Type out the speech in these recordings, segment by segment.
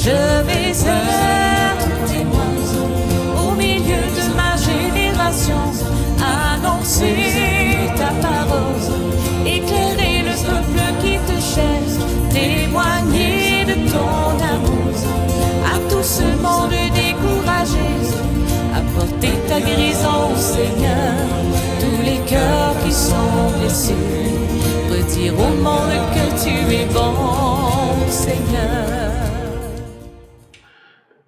Je vais être témoin au milieu de ma génération, annoncer ta parole, éclairer le peuple qui te cherche, témoigner de ton amour à tout ce monde découragé, apporter ta guérison, Seigneur, tous les cœurs qui sont blessés, redire au monde que tu es bon, Seigneur.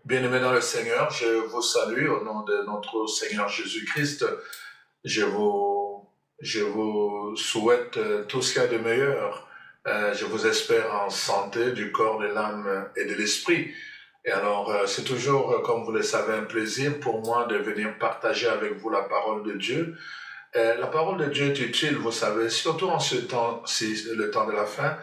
Bien-aimés dans le Seigneur, je vous salue au nom de notre Seigneur Jésus-Christ. Je vous souhaite tout ce qu'il y a de meilleur. Je vous espère en santé du corps, de l'âme et de l'esprit. Et alors, c'est toujours, comme vous le savez, un plaisir pour moi de venir partager avec vous la parole de Dieu. La parole de Dieu est utile, vous savez, surtout en ce temps-ci, le temps de la fin.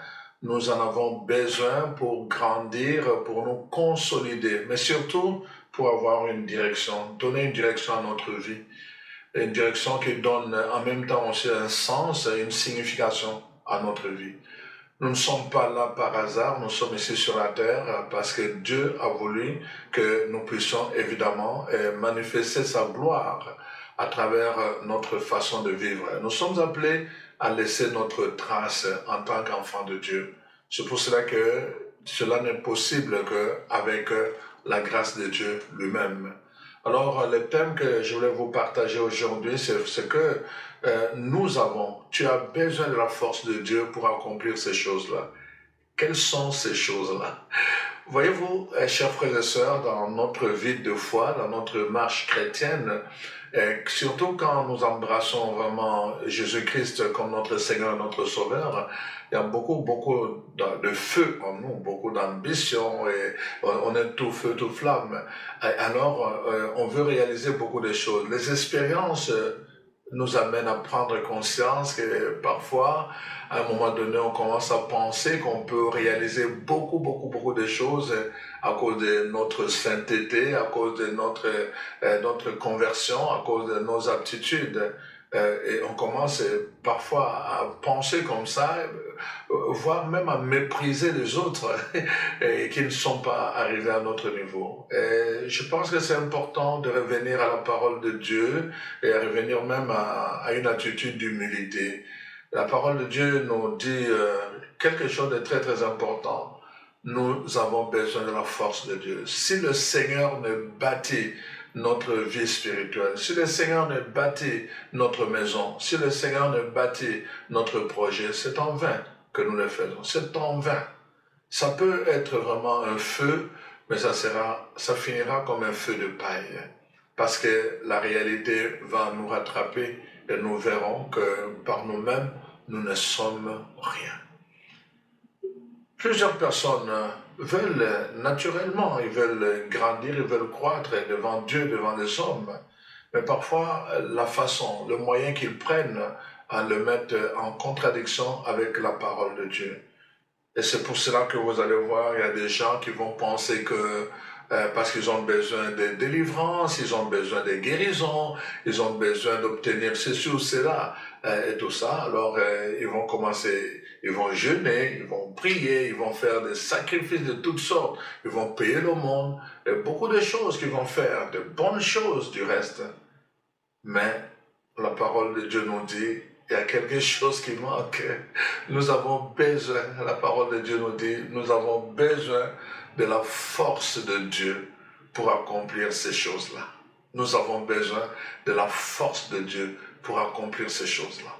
Nous en avons besoin pour grandir, pour nous consolider, mais surtout pour avoir une direction, donner une direction à notre vie. Une direction qui donne en même temps aussi un sens et une signification à notre vie. Nous ne sommes pas là par hasard, nous sommes ici sur la terre parce que Dieu a voulu que nous puissions évidemment manifester sa gloire à travers notre façon de vivre. Nous sommes appelés à laisser notre trace en tant qu'enfants de Dieu. C'est pour cela que cela n'est possible qu'avec la grâce de Dieu lui-même. Alors, le thème que je voulais vous partager aujourd'hui, c'est ce que tu as besoin de la force de Dieu pour accomplir ces choses-là. Quelles sont ces choses-là? Voyez-vous, chers frères et sœurs, dans notre vie de foi, dans notre marche chrétienne, surtout quand nous embrassons vraiment Jésus-Christ comme notre Seigneur, notre Sauveur, il y a beaucoup de feu en nous, beaucoup d'ambition, et on est tout feu, tout flamme. Alors, on veut réaliser beaucoup de choses. Les expériences nous amènent à prendre conscience que parfois, à un moment donné, on commence à penser qu'on peut réaliser beaucoup de choses à cause de notre sainteté, à cause de notre conversion, à cause de nos aptitudes. Et on commence parfois à penser comme ça, voire même à mépriser les autres et qui ne sont pas arrivés à notre niveau. Et je pense que c'est important de revenir à la parole de Dieu et à revenir même à une attitude d'humilité. La parole de Dieu nous dit quelque chose de très important. Nous avons besoin de la force de Dieu. Si le Seigneur ne bâtit notre vie spirituelle, si le Seigneur ne bâtit notre maison, si le Seigneur ne bâtit notre projet, c'est en vain que nous le faisons. C'est en vain. Ça peut être vraiment un feu, mais ça finira comme un feu de paille. Parce que la réalité va nous rattraper et nous verrons que par nous-mêmes, nous ne sommes rien. Plusieurs personnes veulent naturellement, ils veulent grandir, ils veulent croître devant Dieu, devant les hommes. Mais parfois, la façon, le moyen qu'ils prennent à le mettre en contradiction avec la parole de Dieu. Et c'est pour cela que vous allez voir, il y a des gens qui vont penser que parce qu'ils ont besoin de délivrance, ils ont besoin de guérison, ils ont besoin d'obtenir ceci ou cela et tout ça. Alors ils vont commencer, ils vont jeûner, ils vont prier, ils vont faire des sacrifices de toutes sortes, ils vont payer l'aumône, beaucoup de choses qu'ils vont faire, de bonnes choses du reste. Mais la parole de Dieu nous dit, il y a quelque chose qui manque. Nous avons besoin, la parole de Dieu nous dit, nous avons besoin de la force de Dieu pour accomplir ces choses-là. Nous avons besoin de la force de Dieu pour accomplir ces choses-là.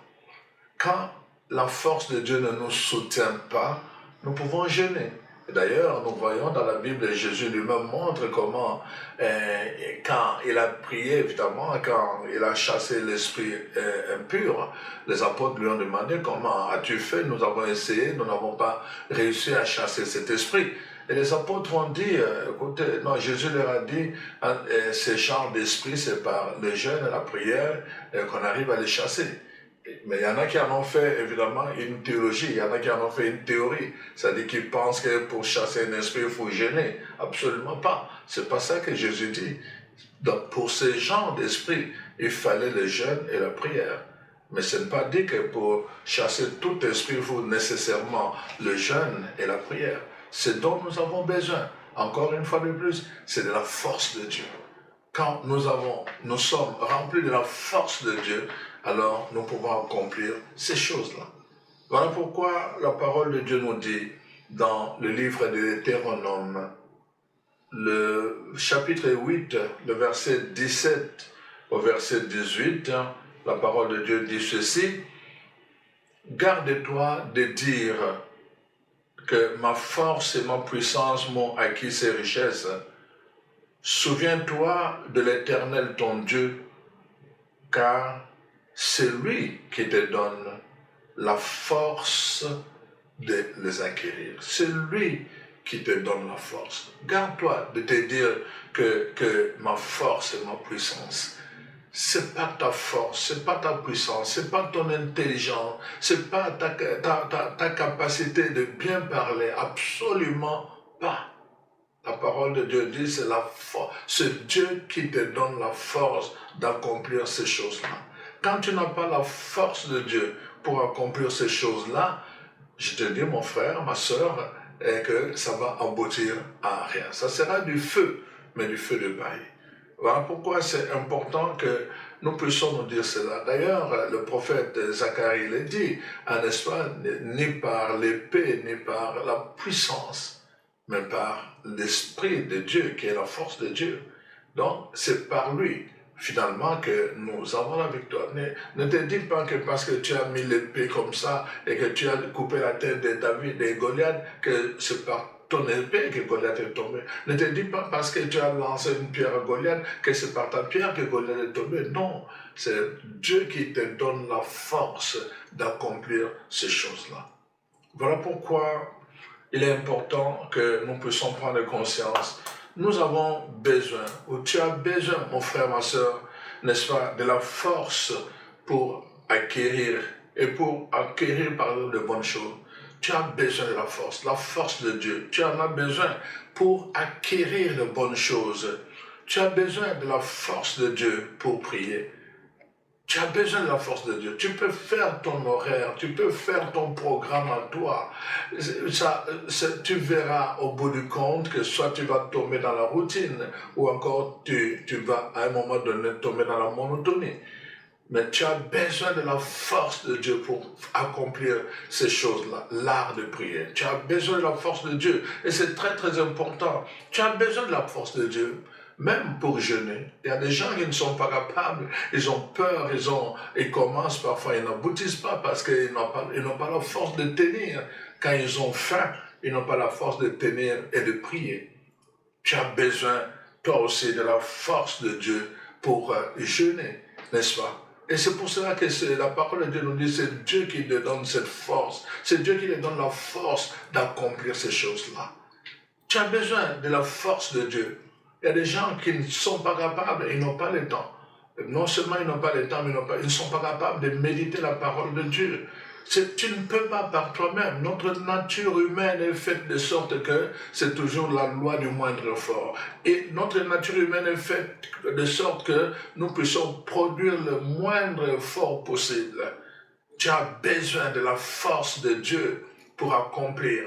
Quand la force de Dieu ne nous soutient pas, nous pouvons jeûner. D'ailleurs, nous voyons dans la Bible, Jésus lui-même montre comment, quand il a prié, évidemment, quand il a chassé l'esprit impur, les apôtres lui ont demandé comment as-tu fait? Nous avons essayé, nous n'avons pas réussi à chasser cet esprit. Et les apôtres ont dit, écoutez, non, Jésus leur a dit, ces genres d'esprit, c'est par le jeûne et la prière qu'on arrive à les chasser. Mais il y en a qui en ont fait, évidemment, une théologie, il y en a qui en ont fait une théorie. C'est-à-dire qu'ils pensent que pour chasser un esprit, il faut jeûner. Absolument pas. C'est pas ça que Jésus dit. Donc, pour ces genres d'esprit, il fallait le jeûne et la prière. Mais ce n'est pas dit que pour chasser tout esprit, il faut nécessairement le jeûne et la prière. C'est dont nous avons besoin. encore une fois de plus, c'est de la force de Dieu. Quand nous sommes remplis de la force de Dieu, alors nous pouvons accomplir ces choses-là. Voilà pourquoi la parole de Dieu nous dit dans le livre de Deutéronome, le chapitre 8, le verset 17 au verset 18, la parole de Dieu dit ceci: « Garde-toi de dire que ma force et ma puissance m'ont acquis ces richesses. Souviens-toi de l'Éternel ton Dieu, car c'est lui qui te donne la force de les acquérir. C'est lui qui te donne la force. Garde-toi de te dire que ma force et ma puissance, c'est pas ta force, c'est pas ta puissance, c'est pas ton intelligence, c'est pas ta capacité de bien parler, absolument pas. La parole de Dieu dit, c'est la force, c'est Dieu qui te donne la force d'accomplir ces choses-là. Quand tu n'as pas la force de Dieu pour accomplir ces choses-là, je te dis, mon frère, ma soeur, que ça va aboutir à rien. Ça sera du feu, mais du feu de paille. Voilà pourquoi c'est important que nous puissions nous dire cela. D'ailleurs, le prophète Zacharie le dit, n'est-ce pas, ni par l'épée, ni par la puissance, mais par l'Esprit de Dieu, qui est la force de Dieu. Donc, c'est par lui, finalement, que nous avons la victoire. Ne te dis pas que parce que tu as mis l'épée comme ça et que tu as coupé la tête de David et Goliath, que c'est par ton épée que Goliath est tombé. Ne te dis pas parce que tu as lancé une pierre à Goliath que c'est par ta pierre que Goliath est tombé. Non, c'est Dieu qui te donne la force d'accomplir ces choses-là. Voilà pourquoi il est important que nous puissions prendre conscience. Nous avons besoin, ou tu as besoin, mon frère, ma soeur, n'est-ce pas, de la force pour acquérir, et pour acquérir par exemple de bonnes choses. Tu as besoin de la force de Dieu. Tu en as besoin pour acquérir de bonnes choses. Tu as besoin de la force de Dieu pour prier. Tu as besoin de la force de Dieu. Tu peux faire ton horaire, tu peux faire ton programme à toi. Tu verras au bout du compte que soit tu vas tomber dans la routine, ou encore tu vas à un moment donné tomber dans la monotonie. Mais tu as besoin de la force de Dieu pour accomplir ces choses-là, l'art de prier. Tu as besoin de la force de Dieu. Et c'est très très important. Tu as besoin de la force de Dieu. Même pour jeûner, il y a des gens qui ne sont pas capables, ils ont peur, ils commencent parfois, ils n'aboutissent pas parce qu'ils n'ont pas la force de tenir. Quand ils ont faim, ils n'ont pas la force de tenir et de prier. Tu as besoin, toi aussi, de la force de Dieu pour jeûner, n'est-ce pas? Et c'est pour cela que la parole de Dieu nous dit, c'est Dieu qui te donne cette force, c'est Dieu qui te donne la force d'accomplir ces choses-là. Tu as besoin de la force de Dieu. Il y a des gens qui ne sont pas capables, ils n'ont pas le temps. Non seulement ils n'ont pas le temps, mais ils ne sont pas capables de méditer la parole de Dieu. Tu ne peux pas par toi-même. Notre nature humaine est faite de sorte que c'est toujours la loi du moindre effort. Et notre nature humaine est faite de sorte que nous puissions produire le moindre effort possible. Tu as besoin de la force de Dieu pour accomplir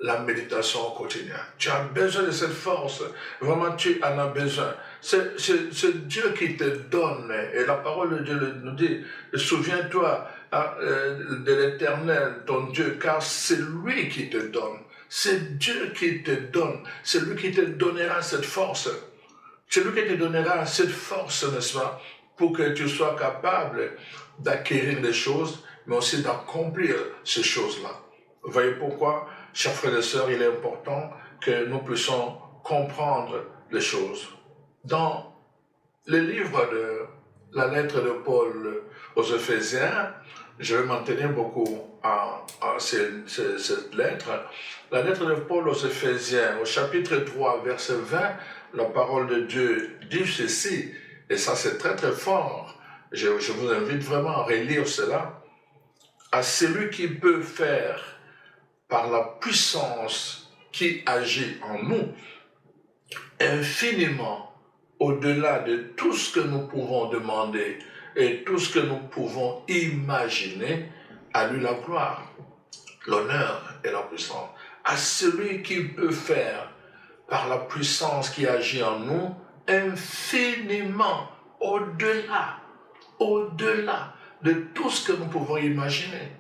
la méditation au quotidien. Tu as besoin de cette force. Vraiment, tu en as besoin. C'est Dieu qui te donne. Et la parole de Dieu nous dit, souviens-toi de l'Éternel, ton Dieu, car c'est lui qui te donne. C'est Dieu qui te donne. C'est lui qui te donnera cette force. C'est lui qui te donnera cette force, n'est-ce pas, pour que tu sois capable d'acquérir des choses, mais aussi d'accomplir ces choses-là. Vous voyez pourquoi, chers frères et sœurs, il est important que nous puissions comprendre les choses. Dans le livre de la lettre de Paul aux Éphésiens, je vais m'en tenir beaucoup à cette lettre. La lettre de Paul aux Éphésiens, au chapitre 3, verset 20, la parole de Dieu dit ceci, et ça c'est très très fort. Je vous invite vraiment à relire cela. À celui qui peut faire par la puissance qui agit en nous, infiniment au-delà de tout ce que nous pouvons demander et tout ce que nous pouvons imaginer, à lui la gloire, l'honneur et la puissance. À celui qui peut faire par la puissance qui agit en nous, infiniment au-delà de tout ce que nous pouvons imaginer.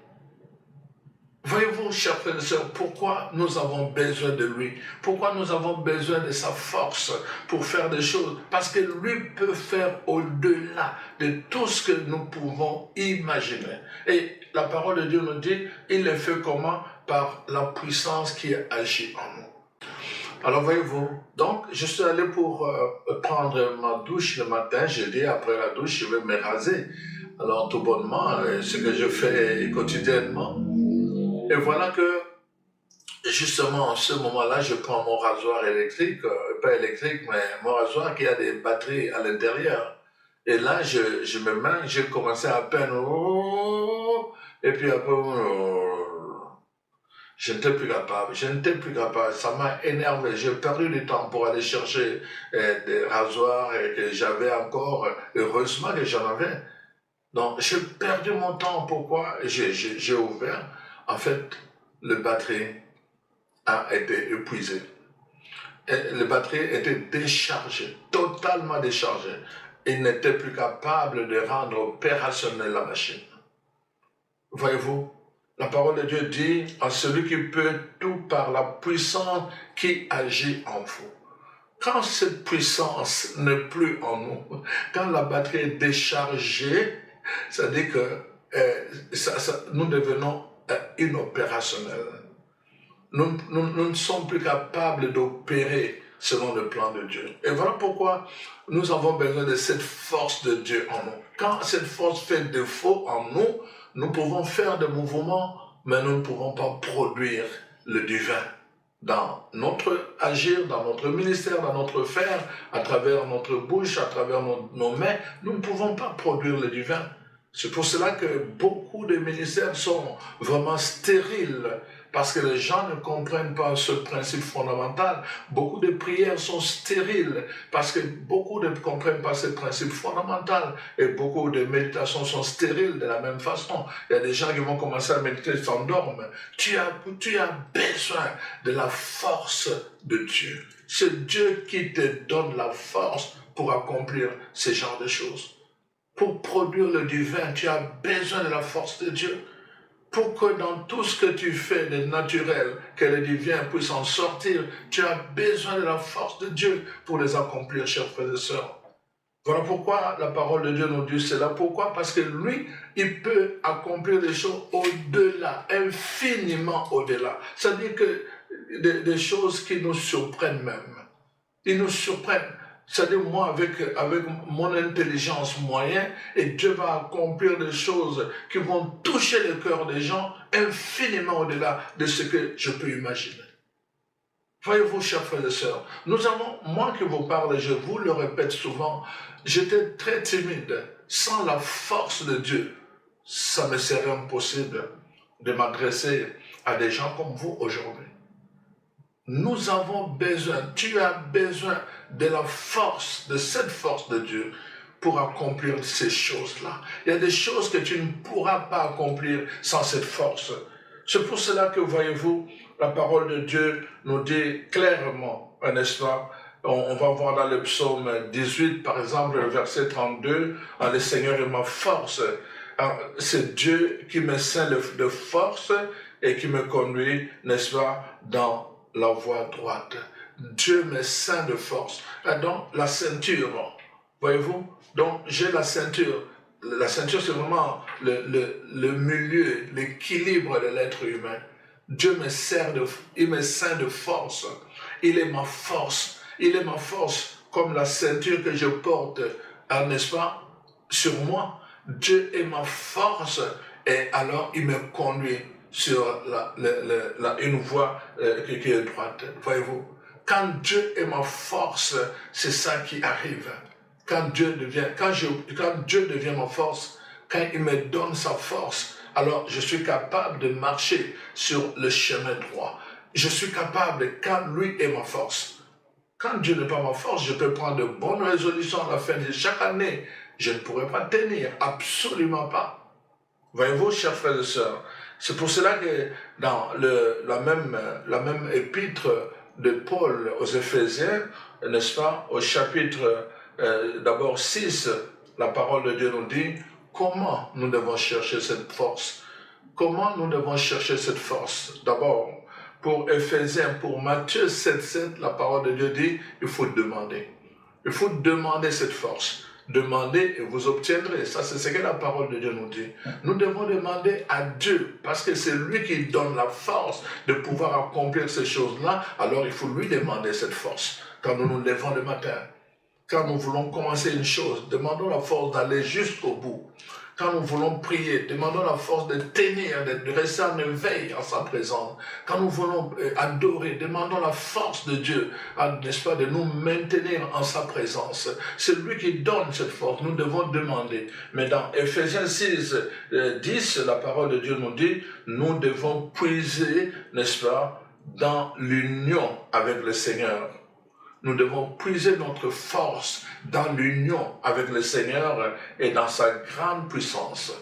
Voyez-vous, chers frères et sœurs, pourquoi nous avons besoin de lui? Pourquoi nous avons besoin de sa force pour faire des choses? Parce que lui peut faire au-delà de tout ce que nous pouvons imaginer. Et la parole de Dieu nous dit, il le fait comment? Par la puissance qui agit en nous. Alors voyez-vous, donc je suis allé pour prendre ma douche le matin. J'ai dit après la douche, je vais me raser. Alors tout bonnement, ce que je fais quotidiennement. Et voilà que justement en ce moment-là, je prends mon rasoir électrique, pas électrique, mais mon rasoir qui a des batteries à l'intérieur. Et là, je me mets, j'ai commencé à peine, et puis après, je n'étais plus capable, ça m'a énervé, j'ai perdu du temps pour aller chercher des rasoirs et que j'avais encore, heureusement que j'en avais. Donc j'ai perdu mon temps, pourquoi? J'ai ouvert, en fait, le batterie a été épuisé. Et le batterie était déchargé, totalement déchargé. Il n'était plus capable de rendre opérationnelle la machine. Voyez-vous? La parole de Dieu dit à celui qui peut tout par la puissance qui agit en vous. Quand cette puissance n'est plus en nous, quand la batterie est déchargée, ça dit que nous devenons inopérationnels. Nous ne sommes plus capables d'opérer selon le plan de Dieu. Et voilà pourquoi nous avons besoin de cette force de Dieu en nous. Quand cette force fait défaut en nous, nous pouvons faire des mouvements, mais nous ne pouvons pas produire le divin dans notre agir, dans notre ministère, dans notre faire, à travers notre bouche, à travers nos mains. Nous ne pouvons pas produire le divin. C'est pour cela que beaucoup de ministères sont vraiment stériles, parce que les gens ne comprennent pas ce principe fondamental. Beaucoup de prières sont stériles, parce que beaucoup ne comprennent pas ce principe fondamental. Et beaucoup de méditations sont stériles de la même façon. Il y a des gens qui vont commencer à méditer, s'endorment. Tu as besoin de la force de Dieu. C'est Dieu qui te donne la force pour accomplir ce genre de choses. Pour produire le divin, tu as besoin de la force de Dieu. Pour que dans tout ce que tu fais de naturel, que le divin puisse en sortir, tu as besoin de la force de Dieu pour les accomplir, chers frères et sœurs. Voilà pourquoi la parole de Dieu nous dit cela. Pourquoi? Parce que lui, il peut accomplir des choses au-delà, infiniment au-delà. C'est-à-dire que des choses qui nous surprennent même. Ils nous surprennent. C'est-à-dire moi, avec mon intelligence moyenne, et Dieu va accomplir des choses qui vont toucher le cœur des gens infiniment au-delà de ce que je peux imaginer. Voyez-vous, chers frères et sœurs, moi qui vous parle, je vous le répète souvent, j'étais très timide. Sans la force de Dieu, ça me serait impossible de m'adresser à des gens comme vous aujourd'hui. Nous avons besoin, tu as besoin de la force, de cette force de Dieu pour accomplir ces choses-là. Il y a des choses que tu ne pourras pas accomplir sans cette force. C'est pour cela que, voyez-vous, la parole de Dieu nous dit clairement, n'est-ce pas? On va voir dans le psaume 18, par exemple, le verset 32, « Le Seigneur est ma force ». C'est Dieu qui me ceint de force et qui me conduit, n'est-ce pas, dans la voie droite. Dieu me ceint de force. Et donc, la ceinture, voyez-vous? Donc, j'ai la ceinture. La ceinture, c'est vraiment le milieu, l'équilibre de l'être humain. Dieu me ceint de force. Il est ma force. Il est ma force comme la ceinture que je porte, n'est-ce pas, sur moi. Dieu est ma force et alors il me conduit sur une voie qui est droite. Voyez-vous, quand Dieu est ma force, c'est ça qui arrive. Quand Dieu devient ma force, quand il me donne sa force, alors je suis capable de marcher sur le chemin droit. Je suis capable quand lui est ma force. Quand Dieu n'est pas ma force, je peux prendre de bonnes résolutions à la fin de chaque année. Je ne pourrai pas tenir, absolument pas. Voyez-vous, chers frères et sœurs, c'est pour cela que dans la même épître de Paul aux Éphésiens, n'est-ce pas, au chapitre d'abord 6, la parole de Dieu nous dit comment nous devons chercher cette force. Comment nous devons chercher cette force? D'abord, pour Éphésiens, pour Matthieu 7,7, la parole de Dieu dit, il faut demander. Il faut demander cette force. Demandez et vous obtiendrez. Ça, c'est ce que la parole de Dieu nous dit. Nous devons demander à Dieu, parce que c'est lui qui donne la force de pouvoir accomplir ces choses-là. Alors, il faut lui demander cette force. Quand nous nous levons le matin, quand nous voulons commencer une chose, demandons la force d'aller jusqu'au bout. Quand nous voulons prier, demandons la force de tenir, de rester en éveil en sa présence. Quand nous voulons adorer, demandons la force de Dieu, n'est-ce pas, de nous maintenir en sa présence. C'est lui qui donne cette force, nous devons demander. Mais dans Éphésiens 6, 10, la parole de Dieu nous dit, nous devons puiser, n'est-ce pas, dans l'union avec le Seigneur. Nous devons puiser notre force dans l'union avec le Seigneur et dans sa grande puissance.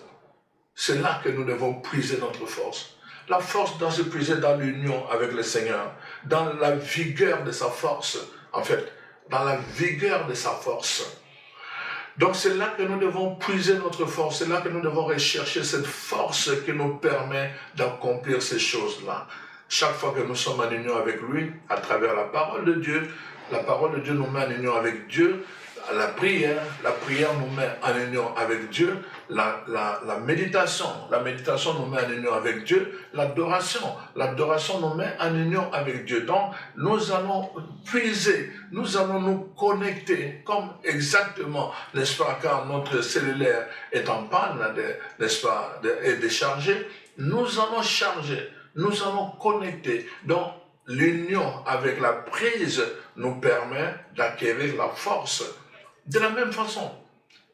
C'est là que nous devons puiser notre force. La force doit se puiser dans l'union avec le Seigneur, dans la vigueur de sa force, en fait, dans la vigueur de sa force. Donc c'est là que nous devons puiser notre force, c'est là que nous devons rechercher cette force qui nous permet d'accomplir ces choses-là. Chaque fois que nous sommes en union avec lui, à travers la parole de Dieu nous met en union avec Dieu. La prière nous met en union avec Dieu. La méditation nous met en union avec Dieu. L'adoration nous met en union avec Dieu. Donc, nous allons puiser, nous allons nous connecter, comme exactement, n'est-ce pas, quand notre cellulaire est en panne, n'est-ce pas, est déchargé, nous allons charger, nous allons connecter. Donc, l'union avec la prise nous permet d'acquérir la force. De la même façon,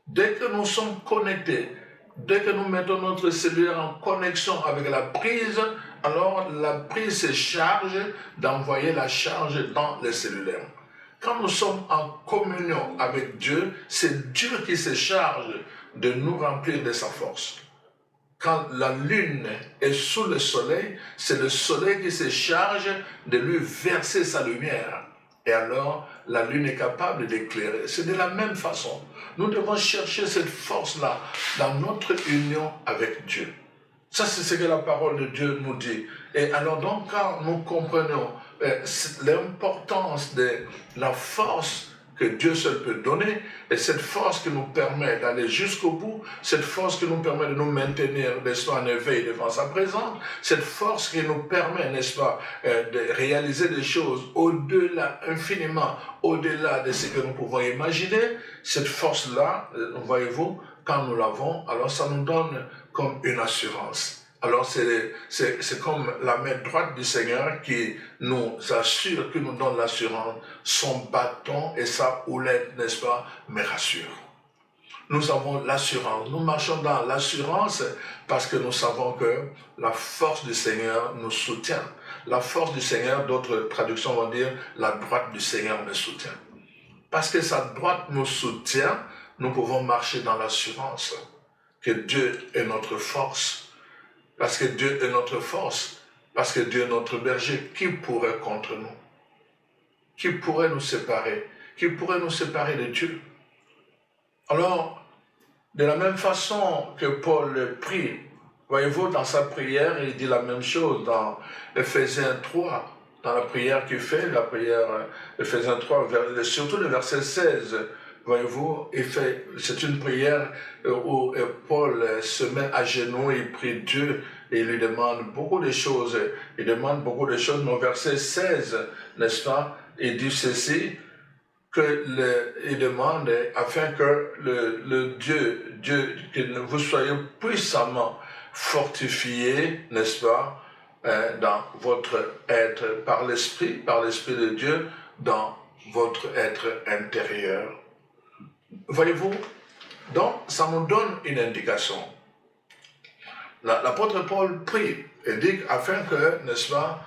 dès que nous sommes connectés, dès que nous mettons notre cellulaire en connexion avec la prise, alors la prise se charge d'envoyer la charge dans le cellulaire. Quand nous sommes en communion avec Dieu, c'est Dieu qui se charge de nous remplir de sa force. Quand la lune est sous le soleil, c'est le soleil qui se charge de lui verser sa lumière. Et alors, la lune est capable d'éclairer. C'est de la même façon. Nous devons chercher cette force-là dans notre union avec Dieu. Ça, c'est ce que la parole de Dieu nous dit. Et alors, donc, quand nous comprenons l'importance de la force que Dieu seul peut donner, et cette force qui nous permet d'aller jusqu'au bout, cette force qui nous permet de nous maintenir, n'est-ce pas, en éveil devant sa présence, cette force qui nous permet, n'est-ce pas, de réaliser des choses au-delà, infiniment, au-delà de ce que nous pouvons imaginer, cette force-là, voyez-vous, quand nous l'avons, alors ça nous donne comme une assurance. Alors c'est comme la main droite du Seigneur qui nous assure, qui nous donne l'assurance. Son bâton et sa houlette, n'est-ce pas, me rassurent. Nous avons l'assurance. Nous marchons dans l'assurance parce que nous savons que la force du Seigneur nous soutient. La force du Seigneur, d'autres traductions vont dire, la droite du Seigneur me soutient. Parce que sa droite nous soutient, nous pouvons marcher dans l'assurance que Dieu est notre force. Parce que Dieu est notre force, parce que Dieu est notre berger, qui pourrait contre nous? Qui pourrait nous séparer? Qui pourrait nous séparer de Dieu? Alors, de la même façon que Paul prie, voyez-vous, dans sa prière, il dit la même chose dans Éphésiens 3, dans la prière qu'il fait, la prière Éphésiens 3, surtout le verset 16, voyez-vous, c'est une prière où Paul se met à genoux, il prie Dieu et il lui demande beaucoup de choses. Il demande beaucoup de choses, mais au verset 16, n'est-ce pas, il dit ceci, il demande afin que le Dieu, que vous soyez puissamment fortifiés, n'est-ce pas, dans votre être, par l'Esprit de Dieu, dans votre être intérieur. Voyez-vous, donc ça nous donne une indication. L'apôtre Paul prie et dit afin que, n'est-ce pas,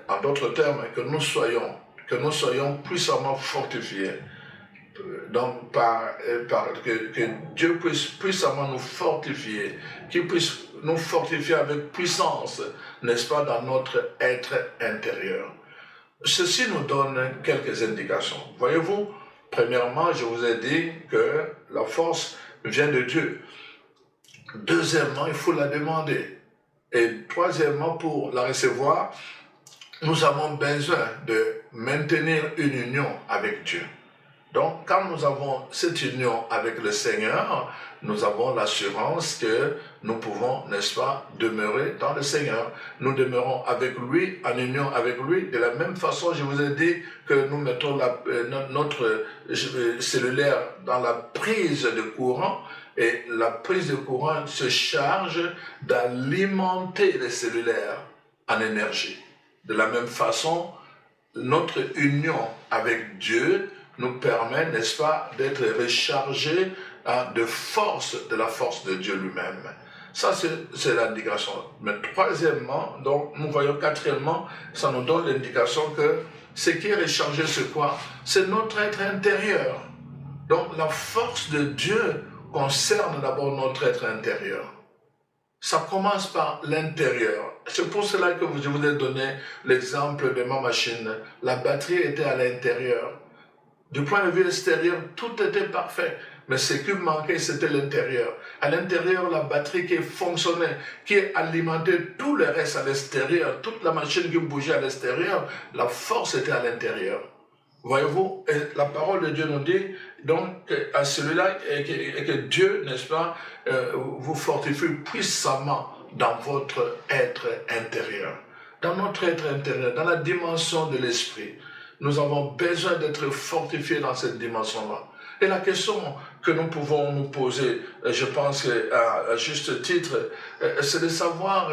en d'autres termes, que nous soyons puissamment fortifiés. Donc, que Dieu puisse puissamment nous fortifier, qu'il puisse nous fortifier avec puissance, n'est-ce pas, dans notre être intérieur. Ceci nous donne quelques indications. Voyez-vous, premièrement, je vous ai dit que la force vient de Dieu. Deuxièmement, il faut la demander. Et troisièmement, pour la recevoir, nous avons besoin de maintenir une union avec Dieu. Donc, quand nous avons cette union avec le Seigneur, nous avons l'assurance que nous pouvons, n'est-ce pas, demeurer dans le Seigneur. Nous demeurons avec lui, en union avec lui. De la même façon, je vous ai dit que nous mettons notre cellulaire dans la prise de courant, et la prise de courant se charge d'alimenter les cellulaires en énergie. De la même façon, notre union avec Dieu nous permet, n'est-ce pas, d'être rechargés de la force de Dieu lui-même. Ça, c'est l'indication. Mais troisièmement, donc, nous voyons quatrièmement, ça nous donne l'indication que ce qui est rechargé, c'est quoi? C'est notre être intérieur. Donc, la force de Dieu concerne d'abord notre être intérieur. Ça commence par l'intérieur. C'est pour cela que je vous ai donné l'exemple de ma machine. La batterie était à l'intérieur. Du point de vue extérieur, tout était parfait. Mais ce qui manquait, c'était l'intérieur. À l'intérieur, la batterie qui fonctionnait, qui alimentait tout le reste à l'extérieur, toute la machine qui bougeait à l'extérieur, la force était à l'intérieur. Voyez-vous, la parole de Dieu nous dit donc à celui-là que Dieu, n'est-ce pas, vous fortifie puissamment dans votre être intérieur. Dans notre être intérieur, dans la dimension de l'esprit. Nous avons besoin d'être fortifiés dans cette dimension-là. Et la question que nous pouvons nous poser, je pense à juste titre, c'est de savoir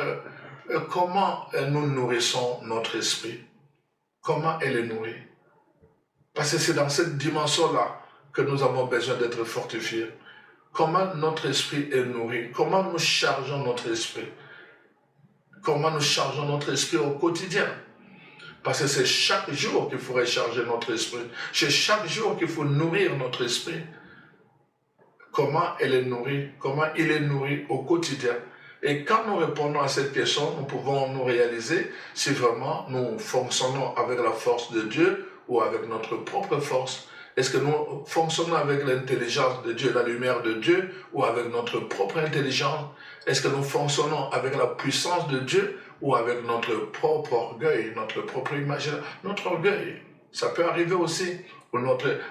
comment nous nourrissons notre esprit. Comment elle est nourrie. Parce que c'est dans cette dimension-là que nous avons besoin d'être fortifiés. Comment notre esprit est nourri. Comment nous chargeons notre esprit. Comment nous chargeons notre esprit au quotidien. Parce que c'est chaque jour qu'il faut recharger notre esprit. C'est chaque jour qu'il faut nourrir notre esprit. Comment elle est nourrie, comment il est nourri au quotidien. Et quand nous répondons à cette question, nous pouvons nous réaliser si vraiment nous fonctionnons avec la force de Dieu ou avec notre propre force. Est-ce que nous fonctionnons avec l'intelligence de Dieu, la lumière de Dieu, ou avec notre propre intelligence? Est-ce que nous fonctionnons avec la puissance de Dieu ou avec notre propre orgueil, notre propre imagination, notre orgueil? Ça peut arriver aussi,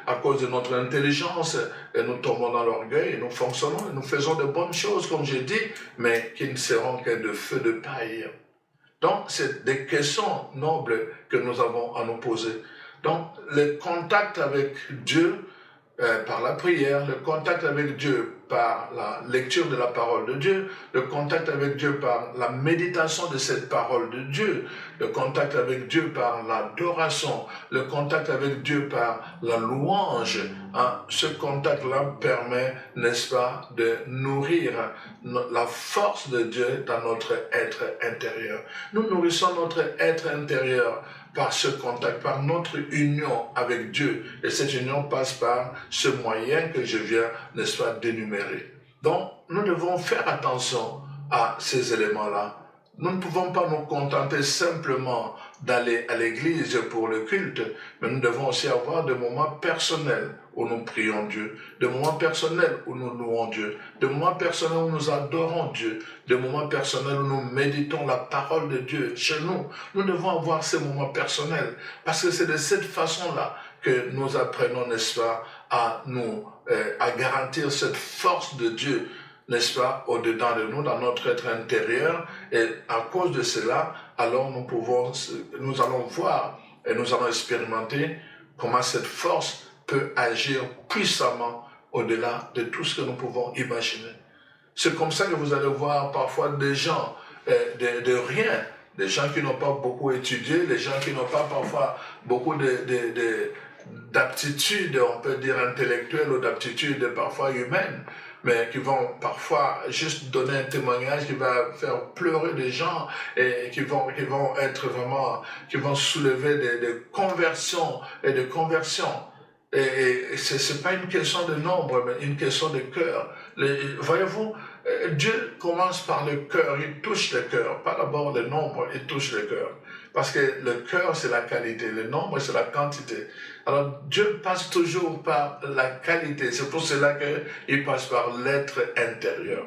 à cause de notre intelligence, et nous tombons dans l'orgueil, et nous fonctionnons, et nous faisons de bonnes choses, comme j'ai dit, mais qui ne seront que de feu de paille. Donc, c'est des questions nobles que nous avons à nous poser. Donc, le contact avec Dieu par la prière, le contact avec Dieu par la lecture de la parole de Dieu, le contact avec Dieu par la méditation de cette parole de Dieu, le contact avec Dieu par l'adoration, le contact avec Dieu par la louange. Ce contact-là permet, n'est-ce pas, de nourrir la force de Dieu dans notre être intérieur. Nous nourrissons notre être intérieur par ce contact, par notre union avec Dieu. Et cette union passe par ce moyen que je viens, n'est-ce pas, d'énumérer. Donc, nous devons faire attention à ces éléments-là. Nous ne pouvons pas nous contenter simplement d'aller à l'église pour le culte, mais nous devons aussi avoir des moments personnels où nous prions Dieu, des moments personnels où nous louons Dieu, des moments personnels où nous adorons Dieu, des moments personnels où nous méditons la parole de Dieu chez nous. Nous devons avoir ces moments personnels, parce que c'est de cette façon-là que nous apprenons, n'est-ce pas, à garantir cette force de Dieu, n'est-ce pas, au-dedans de nous, dans notre être intérieur. Et à cause de cela, alors nous allons voir et nous allons expérimenter comment cette force peut agir puissamment au-delà de tout ce que nous pouvons imaginer. C'est comme ça que vous allez voir parfois des gens de rien, des gens qui n'ont pas beaucoup étudié, des gens qui n'ont pas parfois beaucoup d'aptitudes, on peut dire intellectuelles ou d'aptitudes parfois humaines, mais qui vont parfois juste donner un témoignage qui va faire pleurer des gens et qui vont être vraiment, qui vont soulever des conversions et des conversions. Et c'est pas une question de nombre, mais une question de cœur. Voyez-vous, Dieu commence par le cœur, il touche le cœur, pas d'abord le nombre, il touche le cœur. Parce que le cœur, c'est la qualité, le nombre, c'est la quantité. Alors, Dieu passe toujours par la qualité. C'est pour cela qu'il passe par l'être intérieur.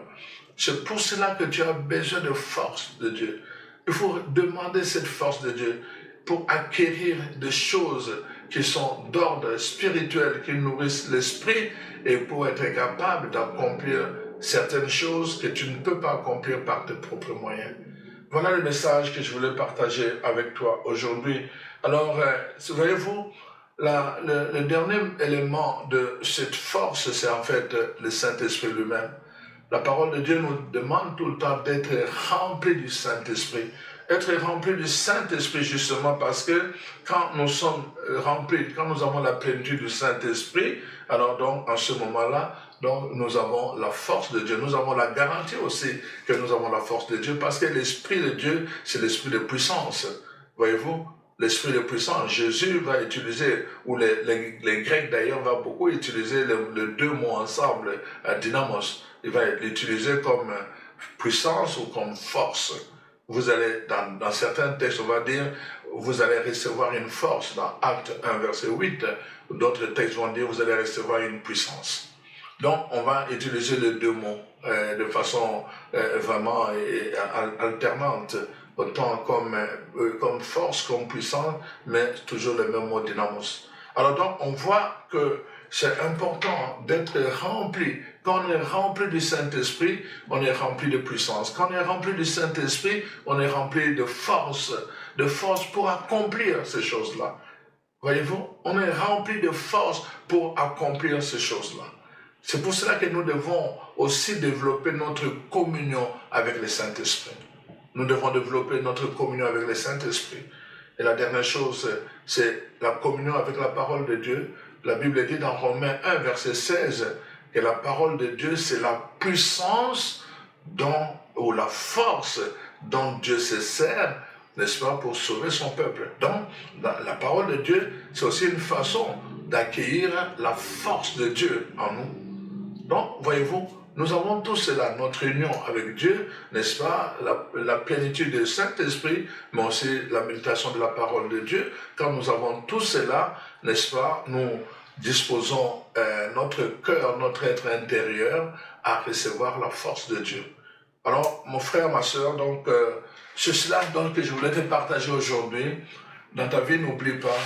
C'est pour cela que tu as besoin de force de Dieu. Il faut demander cette force de Dieu pour acquérir des choses qui sont d'ordre spirituel, qui nourrissent l'esprit, et pour être capable d'accomplir certaines choses que tu ne peux pas accomplir par tes propres moyens. Voilà le message que je voulais partager avec toi aujourd'hui. Alors, voyez-vous, le dernier élément de cette force, c'est en fait le Saint-Esprit lui-même. La parole de Dieu nous demande tout le temps d'être rempli du Saint-Esprit. Être rempli du Saint-Esprit justement parce que quand nous sommes remplis, quand nous avons la plénitude du Saint-Esprit, alors donc en ce moment-là, donc nous avons la force de Dieu. Nous avons la garantie aussi que nous avons la force de Dieu parce que l'Esprit de Dieu, c'est l'Esprit de puissance. Voyez-vous, l'Esprit de puissance, Jésus va utiliser, ou les Grecs d'ailleurs vont beaucoup utiliser les deux mots ensemble, dynamos. Il va l'utiliser comme puissance ou comme force. Vous allez, dans certains textes, on va dire, vous allez recevoir une force, dans Acte 1, verset 8. D'autres textes vont dire, vous allez recevoir une puissance. Donc, on va utiliser les deux mots de façon vraiment alternante, autant comme force, comme puissance, mais toujours le même mot dynamos. Alors donc, on voit que c'est important d'être rempli. Quand on est rempli du Saint-Esprit, on est rempli de puissance. Quand on est rempli du Saint-Esprit, on est rempli de force pour accomplir ces choses-là. Voyez-vous, on est rempli de force pour accomplir ces choses-là. C'est pour cela que nous devons aussi développer notre communion avec le Saint-Esprit. Nous devons développer notre communion avec le Saint-Esprit. Et la dernière chose, c'est la communion avec la parole de Dieu. La Bible dit dans Romains 1, verset 16, que la parole de Dieu, c'est la puissance ou la force dont Dieu se sert, n'est-ce pas, pour sauver son peuple. Donc, la parole de Dieu, c'est aussi une façon d'accueillir la force de Dieu en nous. Donc, voyez-vous, nous avons tout cela, notre union avec Dieu, n'est-ce pas, la plénitude du Saint-Esprit, mais aussi la méditation de la parole de Dieu. Quand nous avons tout cela, n'est-ce pas, nous disposons notre cœur, notre être intérieur à recevoir la force de Dieu. Alors, mon frère, ma soeur, donc, c'est cela donc, que je voulais te partager aujourd'hui. Dans ta vie, n'oublie pas,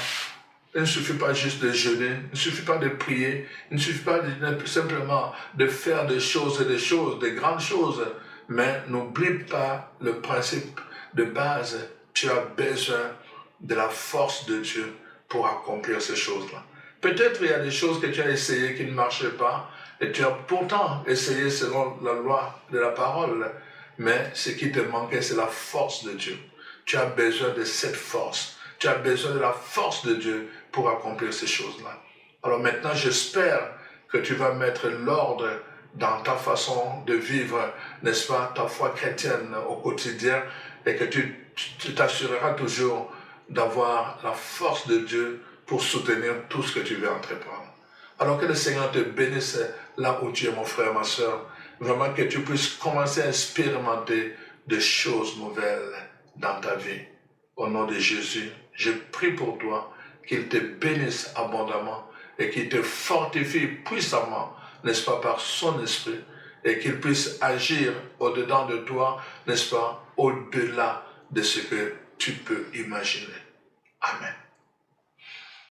il ne suffit pas juste de jeûner, il ne suffit pas de prier, il ne suffit pas simplement de faire des choses, des grandes choses, mais n'oublie pas le principe de base. Tu as besoin de la force de Dieu pour accomplir ces choses-là. Peut-être il y a des choses que tu as essayées qui ne marchaient pas, et tu as pourtant essayé selon la loi de la parole, mais ce qui te manquait, c'est la force de Dieu. Tu as besoin de cette force. Tu as besoin de la force de Dieu pour accomplir ces choses-là. Alors maintenant, j'espère que tu vas mettre l'ordre dans ta façon de vivre, n'est-ce pas, ta foi chrétienne au quotidien, et que tu t'assureras toujours d'avoir la force de Dieu pour soutenir tout ce que tu veux entreprendre. Alors que le Seigneur te bénisse là où tu es, mon frère, ma soeur, vraiment que tu puisses commencer à expérimenter des choses nouvelles dans ta vie. Au nom de Jésus, je prie pour toi qu'il te bénisse abondamment et qu'il te fortifie puissamment, n'est-ce pas, par son esprit, et qu'il puisse agir au-dedans de toi, n'est-ce pas, au-delà de ce que tu peux imaginer. Amen.